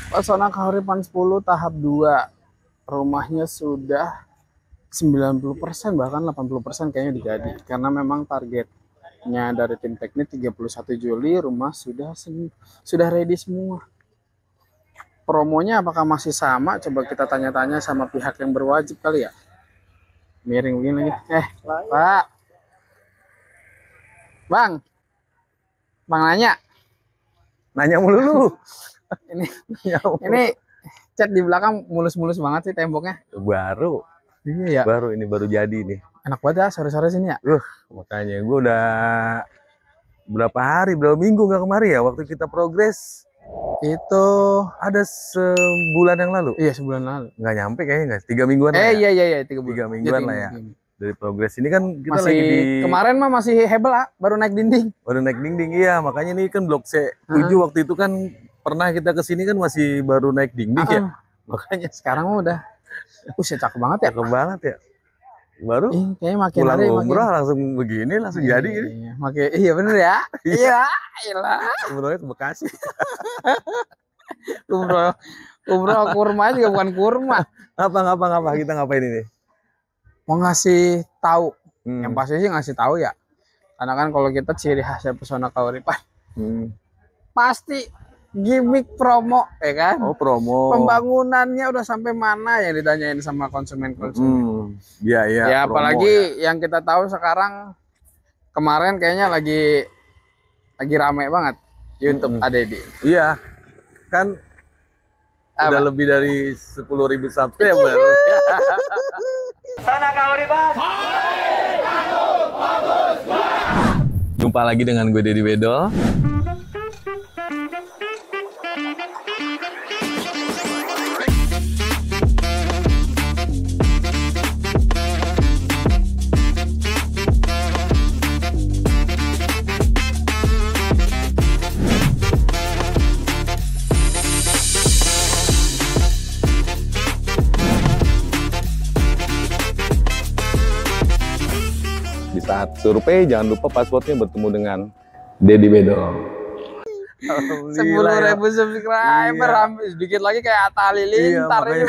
Pesona Kahuripan 10 tahap 2. Rumahnya sudah 90%, bahkan 80% kayaknya dijadi. Karena memang targetnya dari tim teknik 31 Juli rumah sudah ready semua. Promonya apakah masih sama? Coba kita tanya-tanya sama pihak yang berwajib kali ya. Miring begini lagi. Pak. Bang. Bang nanya. Nanya mulu lu. Ini cat di belakang mulus-mulus banget sih temboknya. Baru. Iya ya. Baru jadi nih. Enak banget ya sore-sore sini ya. Makanya gue udah berapa minggu nggak kemari ya waktu kita progres. Itu ada sebulan yang lalu. Iya, sebulan lalu. Nggak nyampe kayaknya, nggak? 3 mingguan lah ya? Iya, 3 mingguan lah ya. Dari progres ini kan kita masih, lagi di... Kemarin mah masih hebel baru naik dinding. Iya. Makanya ini kan blok C7 waktu itu kan pernah kita kesini kan masih baru naik dinding ya. Makanya sekarang udah cakep banget ya. Cakep banget ya. Baru kayaknya makin pulang hari umroh langsung begini, langsung jadi gini. Iya bener ya. Iya. Umrohnya ke Bekasi. umroh kurma juga bukan kurma. Ngapa kita ngapain ini? Mau ngasih tahu. Yang pasti sih ngasih tahu ya. Karena kan kalau kita ciri khasnya Pesona Kahuripan pasti gimmick promo, ya kan? Oh, promo. Pembangunannya udah sampai mana yang ditanyain sama konsumen. Iya. Ya apalagi yang kita tahu sekarang, kemarin kayaknya lagi rame banget YouTube ADD. Iya, kan udah lebih dari 10.000 subscriber. Pesona Kahuripan. Jumpa lagi dengan gue Deddy Bedol. Saat survei jangan lupa passwordnya bertemu dengan Deddy Bedol. 10.000 subscriber, sedikit lagi kayak Atta Halilintar ini.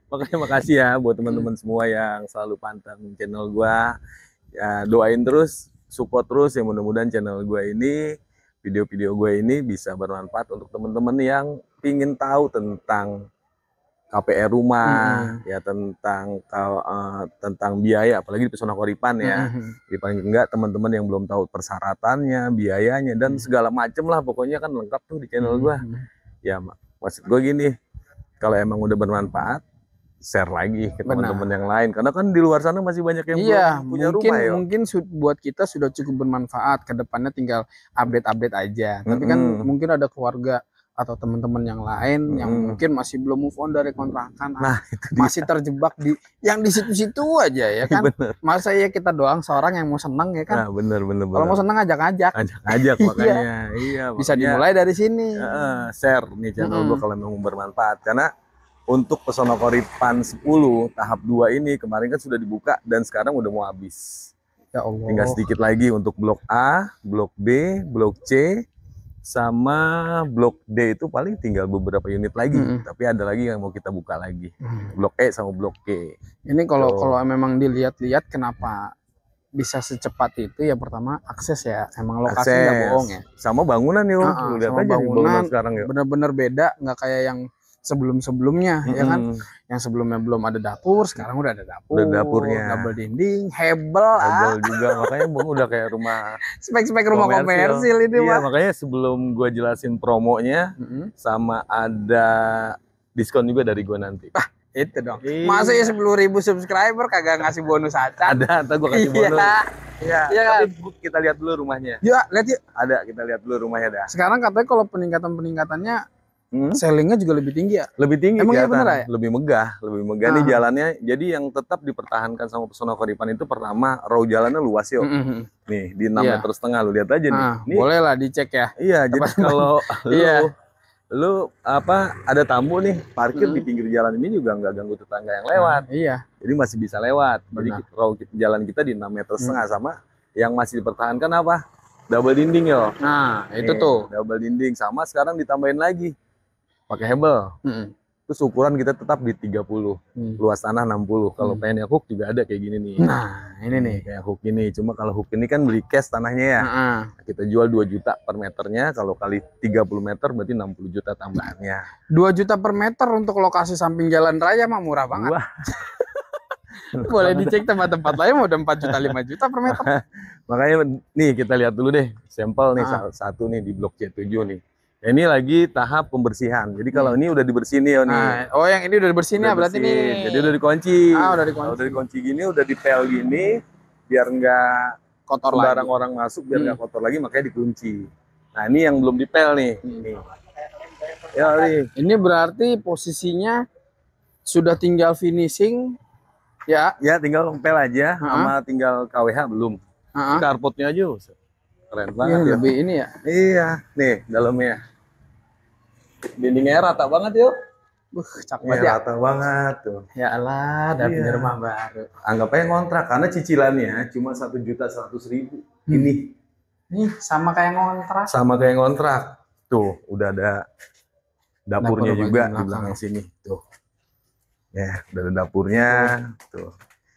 Makanya makasih ya buat teman-teman semua yang selalu pantang channel gua. Ya doain terus, support terus ya, mudah-mudahan channel gua ini, video-video gua ini bisa bermanfaat untuk teman-teman yang pingin tahu tentang KPR rumah, ya tentang biaya, apalagi di Pesona Kahuripan ya. Jadi paling enggak teman-teman yang belum tahu persyaratannya, biayanya dan segala macem lah, pokoknya kan lengkap tuh di channel gua. Ya maksud gua gini, kalau emang udah bermanfaat, share lagi ke teman-teman yang lain, karena kan di luar sana masih banyak yang belum punya rumah ya. Mungkin buat kita sudah cukup bermanfaat, kedepannya tinggal update aja. Tapi kan mungkin ada keluarga atau teman-teman yang lain yang mungkin masih belum move on dari kontrakan, masih terjebak di situ-situ aja ya kan. Masa ya kita doang seorang yang mau senang ya kan. Bener. Kalau mau senang ajak Makanya iya, bisa dimulai dari sini. Share nih channel gua kalau memang bermanfaat, karena untuk Pesona Kahuripan 10 tahap 2 ini kemarin kan sudah dibuka dan sekarang udah mau habis. Ya Allah. Tinggal sedikit lagi untuk blok A, blok B, blok C, sama blok D itu paling tinggal beberapa unit lagi. Tapi ada lagi yang mau kita buka lagi. Blok E sama blok G. Ini kalau memang dilihat-lihat kenapa bisa secepat itu, ya pertama akses ya. Emang lokasi nggak bohong ya. Sama bangunan yuk. Lihat aja bangunan sekarang yuk. Bener-bener beda, nggak kayak yang sebelum-sebelumnya ya kan. Yang sebelumnya belum ada dapur, sekarang udah ada dapur. Udah dapurnya. Double dinding, hebel juga. Makanya udah kayak rumah spek-spek rumah komersil ini. Iya, makanya sebelum gua jelasin promonya sama ada diskon juga dari gua nanti. Itu dong. Masa ya 10.000 subscriber kagak ngasih bonus aja? Ada, ntar gua kasih bonus. Iya. Tapi kita lihat dulu rumahnya. Ya, lihat yuk. Ada, kita lihat dulu rumahnya dah. Sekarang katanya kalau peningkatannya sellingnya juga lebih tinggi ya? Lebih tinggi. Emang iya bener ya? Lebih megah nih jalannya. Jadi yang tetap dipertahankan sama Pesona Kahuripan itu pertama, row jalannya luas yuk. Nih di 6,5 meter lu lihat aja nih. Boleh lah dicek ya. Iya, jadi kalau lu ada tamu nih parkir di pinggir jalan ini juga nggak ganggu tetangga yang lewat. Iya. Jadi masih bisa lewat. Jadi row jalan kita di 6,5 meter sama yang masih dipertahankan apa? double dinding yo. Nah, itu Nih, tuh. double dinding, sama sekarang ditambahin lagi pakai hebel. Mm-mm. Terus ukuran kita tetap di 30, luas tanah 60. Kalau pengen yang hook juga ada kayak gini nih. Nah, ini nih. Kayak hook ini. Cuma kalau hook ini kan beli cash tanahnya ya. Nah, Kita jual 2 juta per meternya. Kalau kali 30 meter berarti 60 juta tambahannya. 2 juta per meter untuk lokasi samping jalan raya mah murah banget. Wah. Boleh dicek tempat-tempat lain mau udah 4 juta 5 juta per meter. Makanya nih kita lihat dulu deh sampel nih satu nih di blok C7 nih. Ya, ini lagi tahap pembersihan. Jadi kalau ini udah dibersihin ya nih. Nah, oh yang ini udah dibersihin ya berarti nih. Jadi udah dikunci. Udah dikunci. Kalau udah dikunci gini, udah dipel gini, biar nggak kotor sembarang lagi. orang masuk, biar nggak kotor lagi, makanya dikunci. Nah ini yang belum dipel nih. Nih. Ya nih. Ini berarti posisinya sudah tinggal finishing ya. Ya tinggal pel aja, sama tinggal KWH belum. Carportnya aja, keren banget ya. Lebih ini ya. Iya, nih dalamnya. Dindingnya rata banget yuk. Cakep banget ya. Rata banget tuh. Ya Allah, udah punya rumah baru. Anggap aja ngontrak karena cicilannya cuma 1.100.000. Ini sama kayak ngontrak. Sama kayak ngontrak. Tuh, udah ada dapurnya juga di belakang sini. Tuh. Ya, udah ada dapurnya. Tuh.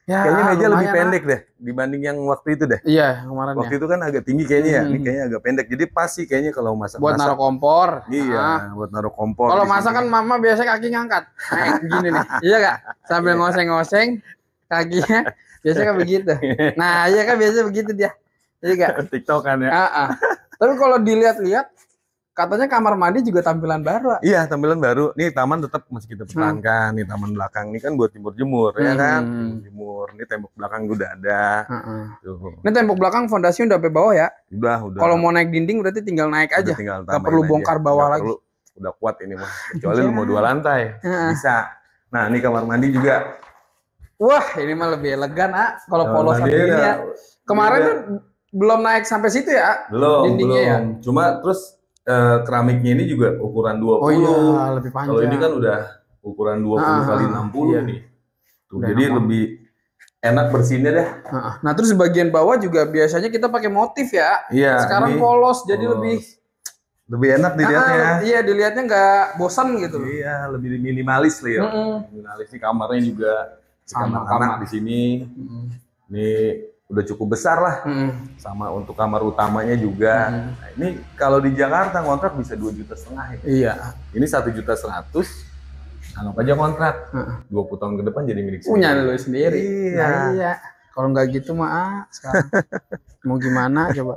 Ya, kayaknya meja lebih pendek deh dibanding yang waktu itu deh. Iya, kemarin. Waktu itu kan agak tinggi kayaknya ya. Ini kayaknya agak pendek. Jadi pas sih kayaknya kalau masak. Buat naruh kompor. Iya, buat naruh kompor. Kalau masak kan mama biasa kaki ngangkat. Gini nih. Iya gak? Sambil ngoseng-ngoseng kakinya. Biasanya kan begitu. Nah, iya kan biasa begitu dia. Iya gak? TikTok kan ya. Tapi kalau dilihat-lihat katanya kamar mandi juga tampilan baru. Iya, tampilan baru. Nih taman tetap masih kita pertahankan. Nih taman belakang ini kan buat jemur-jemur ya kan. Jemur. Ini tembok belakang udah ada. Tuh. Ini tembok belakang fondasi udah sampai bawah ya. Udah. Kalau mau naik dinding berarti tinggal naik aja. Gak perlu bongkar bawah lagi. Udah kuat ini mah. Kecuali lu mau 2 lantai. Bisa. Nah, ini kamar mandi juga. Wah, ini mah lebih elegan, Kalau polosan ini ya. Kemarin tuh belum naik sampai situ ya. Belum. Dindingnya ya. Cuma terus keramiknya ini juga ukuran 20. Oh iya, lebih panjang. Kalau ini kan udah ukuran 20 kali 60 nih. Tuh, jadi lebih enak bersihnya deh. Nah, terus bagian bawah juga biasanya kita pakai motif ya. Iya. Sekarang polos, jadi lebih enak dilihatnya. Iya, dilihatnya nggak bosan gitu. Iya, lebih minimalis lah ya. Minimalis nih, kamarnya juga kamar anak di sini. Ini udah cukup besar lah, sama untuk kamar utamanya juga. Nah, ini kalau di Jakarta kontrak bisa 2,5 juta ya. Iya. Ini 1.100.000, anggap aja kontrak. 20 tahun ke depan jadi milik punya lu sendiri. Iya. Nah, iya. Kalau nggak gitu mah sekarang mau gimana coba?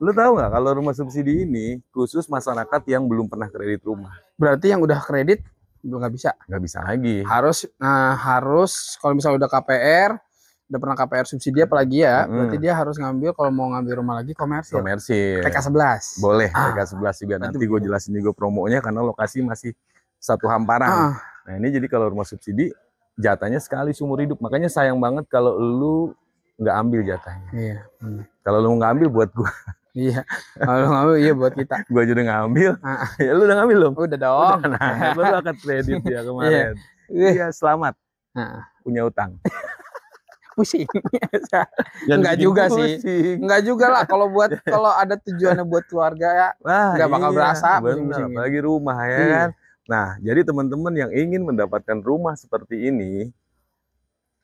Lu tahu nggak kalau rumah subsidi ini khusus masyarakat yang belum pernah kredit rumah. Berarti yang udah kredit belum nggak bisa. Nggak bisa lagi. Harus kalau misalnya udah KPR. Udah pernah KPR subsidi apalagi ya, berarti dia harus ngambil kalau mau ngambil rumah lagi komersil. TK11. Boleh, TK11 juga. Nanti gue jelasin juga promonya karena lokasi masih satu hamparan. Nah ini jadi kalau rumah subsidi jatahnya sekali seumur hidup. Makanya sayang banget kalau lu nggak ambil jatahnya. Iya. Kalau lu nggak ambil buat gue. Iya. Kalau ngambil iya buat kita. Gue aja udah ngambil. Ya lu udah ngambil belum? Udah dong. Nah, lu akan kredit ya kemarin. Iya, selamat. Punya utang. Pusing. Enggak juga sih. Enggak juga lah kalau ada tujuannya buat keluarga ya. Enggak bakal berasa. Bener, apalagi rumah ya kan. Nah, jadi teman-teman yang ingin mendapatkan rumah seperti ini,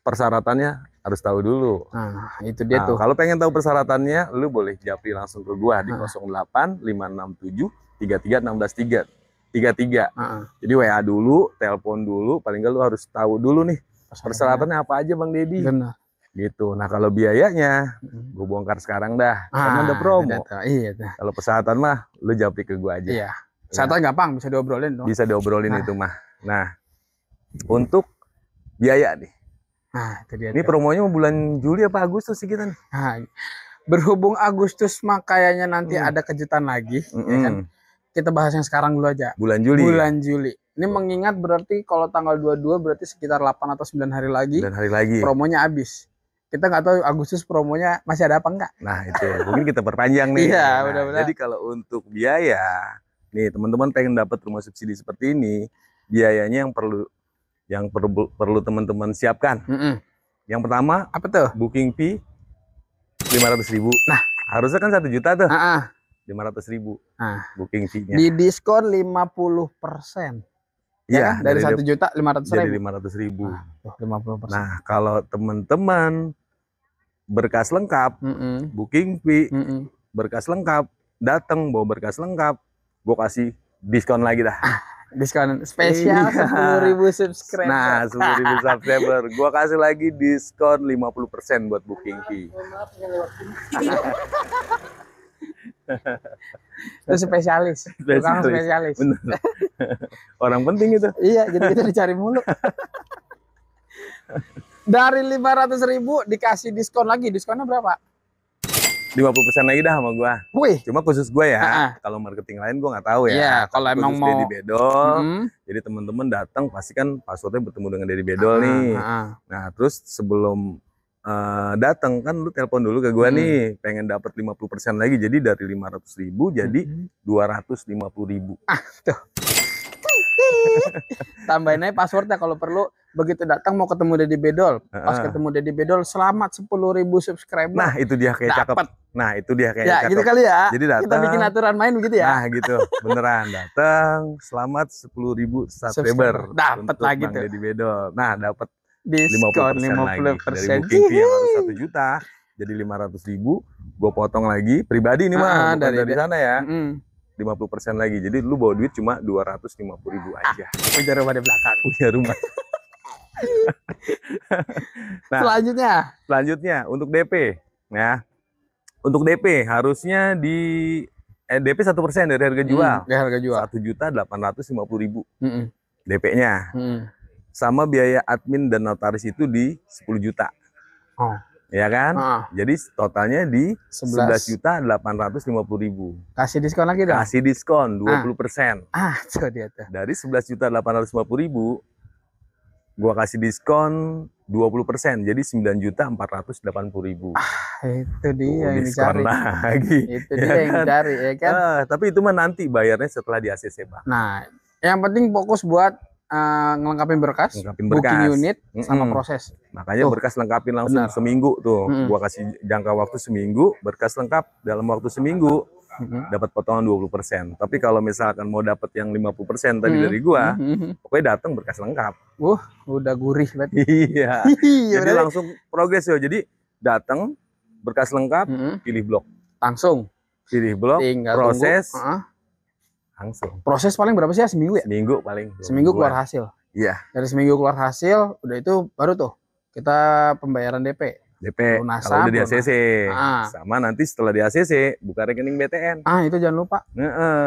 persyaratannya harus tahu dulu. Nah, itu dia tuh. Kalau pengen tahu persyaratannya, lu boleh japri langsung ke gua di 08 567 33 16 33. Jadi WA dulu, telepon dulu, paling enggak lu harus tahu dulu nih. Persyaratannya apa aja Bang Deddy? Benar. Gitu. Nah kalau biayanya, gue bongkar sekarang dah. Karena ada promo. Iya. Kalau persyaratan mah, lu japri ke gue aja. Iya. Persyaratan gampang, bisa diobrolin dong. Bisa diobrolin itu mah. Nah, untuk biaya nih. Nah, itu dia. Ini promonya bulan Juli apa Agustus sih kita nih? Nah, berhubung Agustus mah kayaknya nanti ada kejutan lagi. Ya kan? Kita bahas yang sekarang dulu aja. Bulan Juli. Bulan Juli. Ini mengingat berarti kalau tanggal 22 berarti sekitar 8 atau 9 hari lagi. 9 hari lagi. Promonya habis. Kita nggak tahu Agustus promonya masih ada apa enggak. Nah itu mungkin kita perpanjang nih. Iya, benar-benar. Jadi kalau untuk biaya, nih teman-teman pengen dapat rumah subsidi seperti ini, biayanya yang perlu teman-teman siapkan. Yang pertama, apa tuh? booking fee 500.000. Nah, harusnya kan 1 juta tuh. Ah, 500.000 nah, booking fee-nya. di diskon 50%. Iya, Ya, dari 1.500.000. jadi 500.000. Nah, tuh 50%. Nah, kalau teman-teman berkas lengkap, booking fee, berkas lengkap, datang bawa berkas lengkap, gue kasih diskon lagi dah. Diskon spesial 10.000 subscriber. Nah, 10.000 subscriber, gue kasih lagi diskon 50% buat booking fee. Itu spesialis. Tukang spesialis. Bener. Orang penting itu. Iya, jadi kita dicari mulu. Dari 500.000 dikasih diskon lagi. Diskonnya berapa? 50% lagi dah sama gua. Wih. Cuma khusus gua ya. Kalau marketing lain gua nggak tahu ya. Iya, kalau emang mau Deddy Bedol. Jadi teman-teman datang pasti kan passwordnya bertemu dengan Deddy Bedol nih. Nah, terus sebelum datang kan lu telepon dulu ke gua nih, pengen dapat 50% lagi. Jadi dari 500.000 jadi 250.000. Tuh. Tambahin aja passwordnya kalau perlu. Begitu datang mau ketemu Deddy Bedol, pas ketemu Deddy Bedol, selamat 10.000 subscriber. Nah, itu dia kayak cakep. Nah, itu dia kayak cakep. Gitu kali ya. Jadi datang, kita bikin aturan main begitu ya. Nah, gitu. Beneran datang, selamat 10.000 subscriber. Dapat lagi Bang tuh. Deddy Bedol. Nah, dapat diskon 50% lagi. Dari booking fee yang harus 1 juta jadi 500.000, gue potong lagi pribadi nih mah, bukan dari sana ya. 50% lagi. Jadi lu bawa duit cuma 250.000 aja. Punya rumah di belakang. Punya rumah. Nah, selanjutnya untuk DP ya. Untuk DP harusnya DP 1% dari harga jual. Dari harga jual. 1.850.000 DP-nya. Sama biaya admin dan notaris itu di 10 juta. Ya kan? Jadi totalnya di 11.850.000. Kasih diskon lagi dong. Kasih diskon 20%. Tuh dia tuh. Dari 11.850.000 gua kasih diskon 20%, jadi 9.480.000. Itu dia yang diskon dicari. Lagi. Itu dia yang dicari, ya kan? Tapi itu mah nanti bayarnya setelah di ACC, Bang. Nah, yang penting fokus buat ngelengkapin berkas, booking unit, sama proses. Makanya berkas lengkapin langsung seminggu tuh. Gua kasih jangka waktu seminggu, berkas lengkap dalam waktu seminggu. Dapat potongan 20%. Tapi kalau misalkan mau dapat yang 50% tadi dari gua, pokoknya datang berkas lengkap. Udah gurih banget. Iya. Jadi langsung progres ya. Jadi datang berkas lengkap, pilih blok. Langsung. Pilih blok, tinggal proses. Langsung. Proses paling berapa sih ya? Seminggu ya? Seminggu paling. Seminggu keluar hasil. Iya. Dari seminggu keluar hasil, udah itu baru tuh kita pembayaran DP. Kalau udah di ACC. Sama nanti setelah di ACC buka rekening BTN. Itu jangan lupa.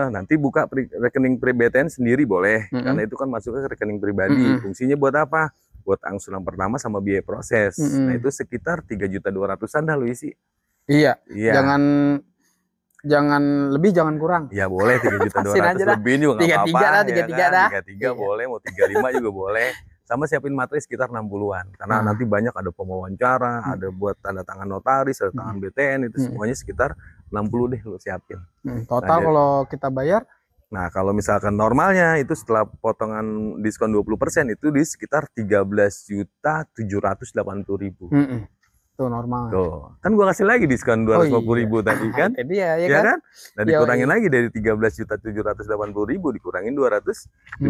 Nanti buka rekening BTN sendiri boleh. Karena itu kan masuknya ke rekening pribadi. Fungsinya buat apa? Buat angsuran pertama sama biaya proses. Nah itu sekitar 3.200.000-an dah lu isi. Iya. Jangan lebih, jangan kurang. Ya boleh 3.200.000 lebih juga nggak apa-apa. 33 boleh, mau 35 juga boleh. Sama siapin materi sekitar 60-an. Karena nanti banyak ada pewawancara, ada buat tanda tangan notaris, ada tangan BTN, itu semuanya sekitar 60 deh lu siapin. Total kalau kita bayar? Nah, kalau misalkan normalnya itu setelah potongan diskon 20% itu di sekitar 13.780.000. Tuh normal. Tuh, kan gua kasih lagi diskon 250.000 tadi kan? Itu dia, ya kan? Nah, dikurangin lagi dari 13.780.000 dikurangin 250.000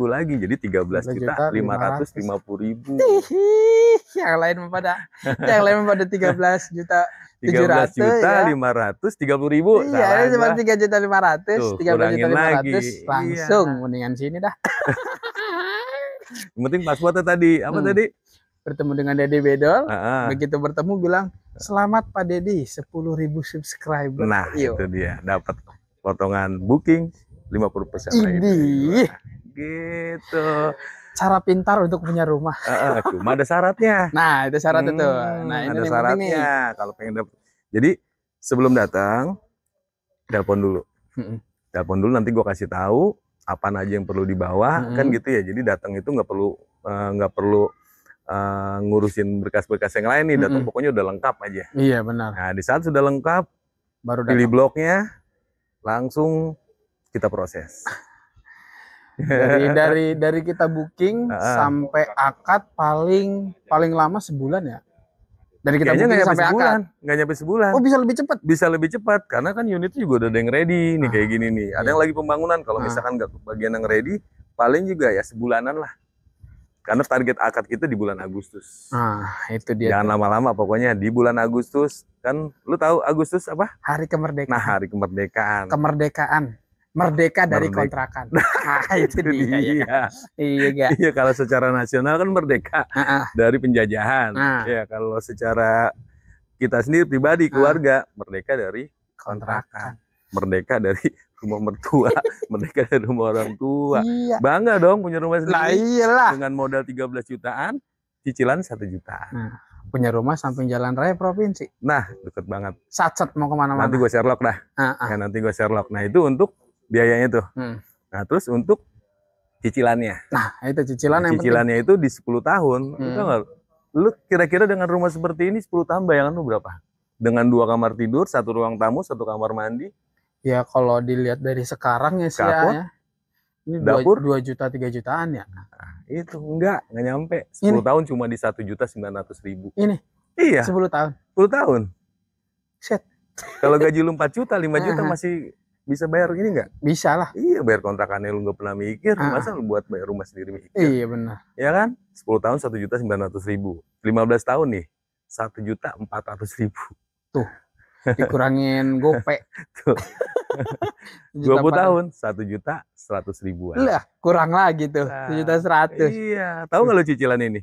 lagi, jadi 13.550.000. Yang lain pada 13.530.000. Iya, cuma 3.500.000, 13.500.000 langsung. Mendingan sini dah. Yang penting passwordnya tadi apa tadi? Bertemu dengan Deddy Bedol, begitu bertemu bilang selamat Pak Deddy 10.000 subscriber. Nah itu dia, dapat potongan booking 50% lagi. Gitu. Cara pintar untuk punya rumah. Cuma ada syaratnya. Nah itu syarat itu. Nah ini ada syaratnya. Kalau pengen dapat, jadi sebelum datang telepon dulu. Telepon dulu, nanti gua kasih tahu apa aja yang perlu dibawa, kan gitu ya. Jadi datang itu nggak perlu ngurusin berkas-berkas yang lain nih, datang pokoknya udah lengkap aja. Iya benar. Nah di saat sudah lengkap, baru pilih bloknya, langsung kita proses. Dari kita booking sampai akad paling lama sebulan ya. Dari kita Kayaknya booking nggak nyampe sampai sebulan, akad. nggak nyampe sebulan. Oh, bisa lebih cepat. Bisa lebih cepat karena kan unitnya juga udah ada yang ready nih kayak gini nih. Ada yang lagi pembangunan. Kalau misalkan nggak bagian yang ready, paling juga ya sebulanan lah. Karena target akad kita di bulan Agustus. Nah, itu dia. Jangan lama-lama, pokoknya di bulan Agustus. Kan lu tahu Agustus apa? Hari kemerdekaan. Nah, hari kemerdekaan. Kemerdekaan. Merdeka dari Merdeka. kontrakan. Nah, itu dia. Ya. Iya, gak? Iya, kalau secara nasional kan merdeka dari penjajahan. Ya, kalau secara kita sendiri pribadi, keluarga, merdeka dari kontrakan. Merdeka dari rumah mertua, merdeka dari rumah orang tua. Iya. Bangga dong punya rumah sendiri. Lah iyalah. Dengan modal 13 jutaan, cicilan 1 jutaan. Nah, punya rumah samping jalan raya provinsi. Nah, deket banget. Satset mau kemana-mana. Nanti gue Sherlock dah. Ya, nanti gue Sherlock. Nah, itu untuk biayanya tuh. Nah, terus untuk cicilannya. Nah, itu cicilan yang cicilannya itu di 10 tahun. Lu kira-kira dengan rumah seperti ini 10 tahun bayangan lu berapa? Dengan 2 kamar tidur, 1 ruang tamu, 1 kamar mandi. Ya kalau dilihat dari sekarang ya sih ya. Ini dapur 2 juta 3 jutaan ya. Nah, itu enggak nyampe. 10 tahun cuma di 1.900.000. Ini. Iya. 10 tahun. 10 tahun. Set. Kalau gaji lu 4 juta, 5 juta masih bisa bayar ini enggak? Bisa lah. Iya, bayar kontrakannya lu nggak pernah mikir, masa lu buat bayar rumah sendiri mikir? Iya benar. Ya kan? 10 tahun 1.900.000. 15 tahun nih 1.400.000. Tuh. Dikurangin gope. Tuh. 20 tahun 1.100.000-an. Lah, kurang lagi tuh. 1.100.000. Iya, tahu nggak lo cicilan ini?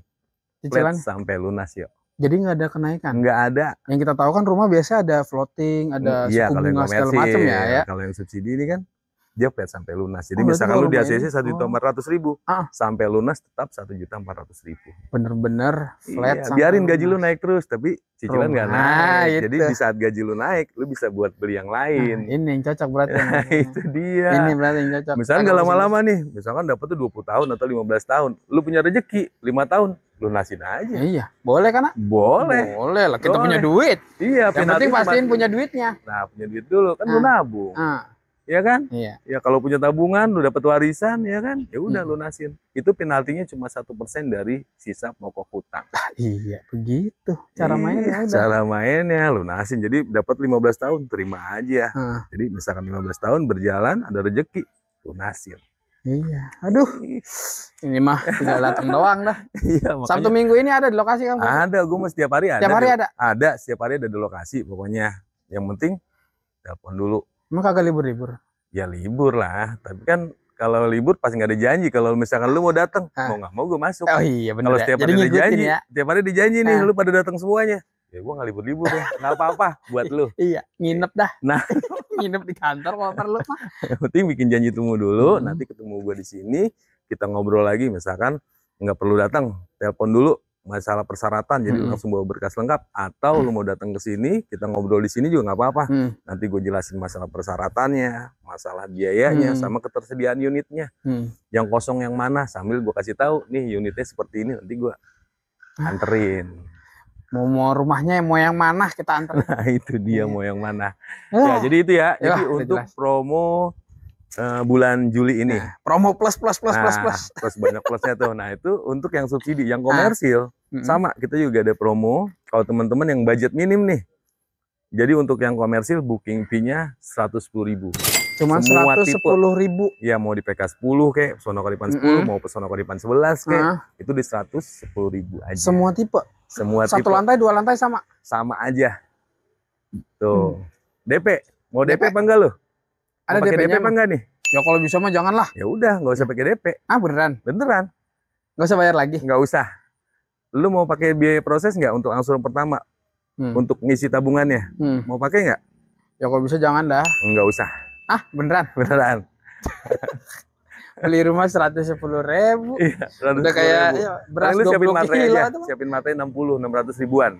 Cicilan sampai lunas yuk. Jadi nggak ada kenaikan. Nggak ada. Yang kita tahu kan rumah biasa ada floating, ada suku bunga segala macam ya. Kalau yang subsidi ini kan dia flat sampai lunas. Jadi misalkan lu di ACC 1.400.000 sampai lunas tetap 1.400.000. Bener-bener flat. Iya, biarin gaji lu naik terus, tapi cicilan nggak naik. Itu. Jadi di saat gaji lu naik, lu bisa buat beli yang lain. Ini yang cocok berarti. Itu dia. Ini berarti yang cocok. Misalkan nggak lama-lama nih, misalkan dapat tuh 20 tahun atau 15 tahun, lu punya rezeki 5 tahun, lunasin aja. Iya, boleh kan? Boleh. Boleh lah, kita punya duit. Iya, yang penting pastiin punya duitnya. Nah, punya duit dulu kan lu nabung. Ya kan? Iya. Ya kalau punya tabungan, lu dapat warisan, ya kan? Ya udah lunasin. Itu penaltinya cuma 1% dari sisa pokok hutang. Iya, begitu. Cara mainnya udah. Cara mainnya lunasin. Jadi dapat 15 tahun, terima aja. Jadi misalkan 15 tahun berjalan, ada rezeki, lunasin. Iya. Aduh. Ini mah tinggal datang doang dah. Iya, makanya. Sabtu Minggu ini ada di lokasi kan? Ada, gue mah setiap hari ada. Setiap hari ada? Ada, setiap hari ada di lokasi pokoknya. Yang penting telepon dulu. Emang kagak libur-libur? Ya libur lah, tapi kan kalau libur pasti nggak ada janji. Kalau misalkan lu mau datang, mau nggak mau gue masuk. Oh iya benar. Kalau setiap hari ada janji, setiap hari dijanji nih, lu pada datang semuanya. Ya gue nggak libur-libur ya, nggak apa-apa buat lu. Iya, nginep dah. Nah, nginep di kantor kalau perlu mah. Yang penting bikin janji temu dulu, nanti ketemu gue di sini, kita ngobrol lagi. Misalkan nggak perlu datang, telepon dulu. Masalah persyaratan, jadi langsung bawa berkas lengkap, atau lu mau datang ke sini, kita ngobrol di sini juga nggak apa-apa. Nanti gue jelasin masalah persyaratannya, masalah biayanya, sama ketersediaan unitnya. Yang kosong yang mana, sambil gue kasih tahu nih unitnya seperti ini, nanti gue anterin. Mau rumahnya mau yang mana kita anterin. Nah, itu dia mau yang mana. Ya, jadi itu ya. Jadi untuk promo bulan Juli ini. Promo plus. Plus banyak plusnya tuh. Nah, itu untuk yang subsidi, yang komersil sama kita juga ada promo. Kalau teman-teman yang budget minim nih, jadi untuk yang komersil booking fee-nya 110.000. Cuma 110.000. Ya mau di PK 10 kayak Pesona Kodipan 10, mau Pesona Kodipan 11 kayak itu di 110.000 aja. Semua tipe. Semua tipe. 1 lantai 2 lantai sama. Sama aja. Tuh. DP, mau DP apa enggak lo? Ada DP-nya apa enggak nih? Ya kalau bisa mah janganlah. Ya udah, nggak usah pakai DP. Ah beneran? Beneran. Nggak usah bayar lagi? Nggak usah. Lu mau pakai biaya proses nggak untuk angsuran pertama? Untuk ngisi tabungannya? Mau pakai nggak? Ya kalau bisa jangan dah. Nggak usah. Ah beneran? Beneran. Beli rumah 110.000. Iya, udah kayak ya, beras 20 kilo aja. Siapin materai 600 ribuan.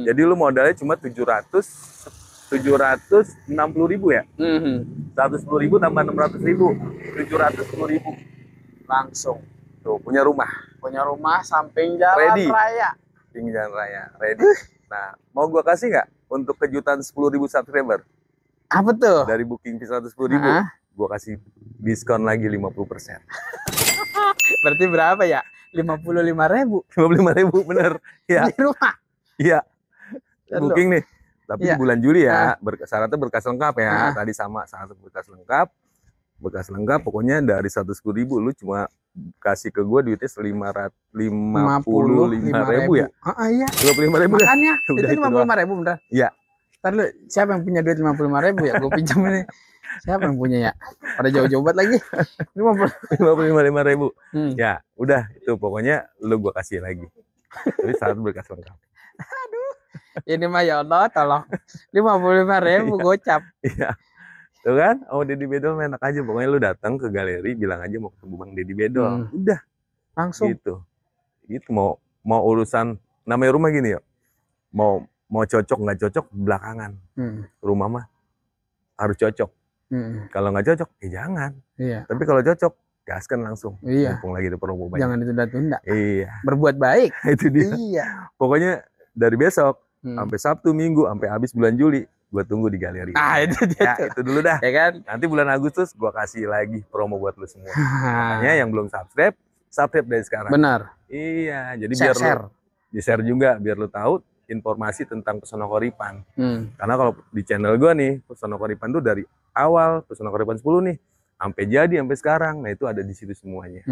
Jadi lu modalnya cuma 760.000 ya? 110.000 tambah 600.000, 710.000 langsung. Tuh punya rumah. Punya rumah samping jalan raya. Samping jalan raya, ready. Nah, mau gua kasih nggak untuk kejutan 10.000 subscriber? Apa tuh? Dari booking fee 110.000, gua kasih diskon lagi 50%. Berarti berapa ya? 55.000. 55.000 bener. Ya. Di rumah. Iya. booking nih. Tapi Iya. bulan Juli ya, syaratnya berkas lengkap ya. Ah. Tadi sama syarat berkas lengkap. Berkas lengkap pokoknya dari 110.000 lu cuma kasih ke gue duitnya 55.000 ya. Iya. 55.000 ya. Makanya Udah itu itu 55.000 bener. Iya. Ntar lu siapa yang punya duit 55.000 ya? Gue pinjam ini. Siapa yang punya ya? Pada jauh-jauh banget lagi. 55.000. Hmm. Ya, udah itu pokoknya lu gua kasih lagi. Tapi syarat berkas lengkap. Ini mah ya Allah tolong. 55.000 gocap. Iya. Tuh kan? Oh, Deddy Bedol enak aja. Pokoknya lu datang ke galeri bilang aja mau ketemu Bang Deddy Bedol. Udah Langsung. gitu. Gitu mau urusan namanya rumah gini ya. Mau cocok nggak cocok belakangan. Rumah mah harus cocok. Kalau nggak cocok, jangan. Iya. Tapi kalau cocok, gaskan langsung. Iya. Mumpung lagi ada promo banyak. Jangan ditunda-tunda. Iya. Berbuat baik. Itu dia. Iya. Pokoknya dari besok sampai Sabtu, Minggu, sampai habis bulan Juli, gua tunggu di galeri. Itu dia. Ya, itu dulu dah. Ya kan? Nanti bulan Agustus gua kasih lagi promo buat lu semua. Makanya yang belum subscribe dari sekarang. Benar. Iya, jadi biar lu di-share juga biar lu tahu informasi tentang Pesona Koripan. Karena kalau di channel gua nih, Pesona Koripan tuh dari awal Pesona Koripan 10 nih sampai jadi sampai sekarang. Nah, itu ada di situ semuanya.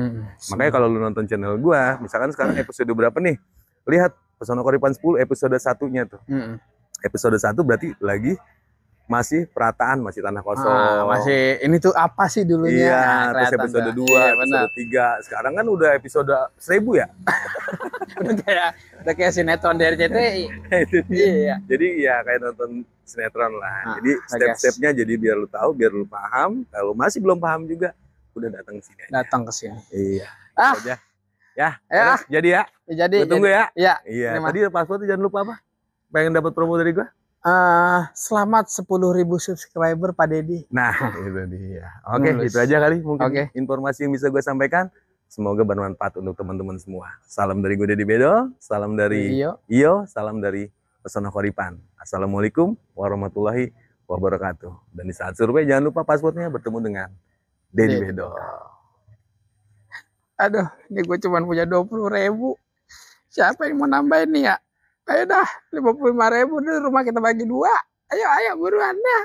Makanya kalau lu nonton channel gua, misalkan sekarang episode berapa nih? Lihat Pesona Koripan 10 episode 1-nya tuh. Episode 1 berarti lagi masih perataan, masih tanah kosong. Masih ini tuh apa sih dulunya? Iya, terus episode 2, episode 3. Sekarang kan udah episode 1000 ya. udah kayak sinetron dari RCTI. Iya. Jadi ya kayak nonton sinetron lah. Jadi step-stepnya jadi biar lu tahu, biar lu paham. Kalau masih belum paham juga, udah datang ke sini. Datang ke sini. Iya. Aja. Ya. Jadi ya. Jadi. Tunggu ya. Iya. Iya. Tadi passwordnya jangan lupa apa? Pengen dapat promo dari gua? Selamat 10.000 subscriber Pak Deddy. Nah, itu dia. Oke, itu aja kali mungkin informasi yang bisa gue sampaikan. Semoga bermanfaat untuk teman-teman semua. Salam dari gue Deddy Bedol, salam dari Iyo, salam dari Pesona Koripan. Assalamualaikum warahmatullahi wabarakatuh. Dan di saat survei jangan lupa passwordnya bertemu dengan Deddy Bedol. Aduh, ini gue cuma punya 20.000. Siapa yang mau nambahin nih ya? Ayo dah, 55.000 dulu, rumah kita bagi 2. Ayo buruan dah.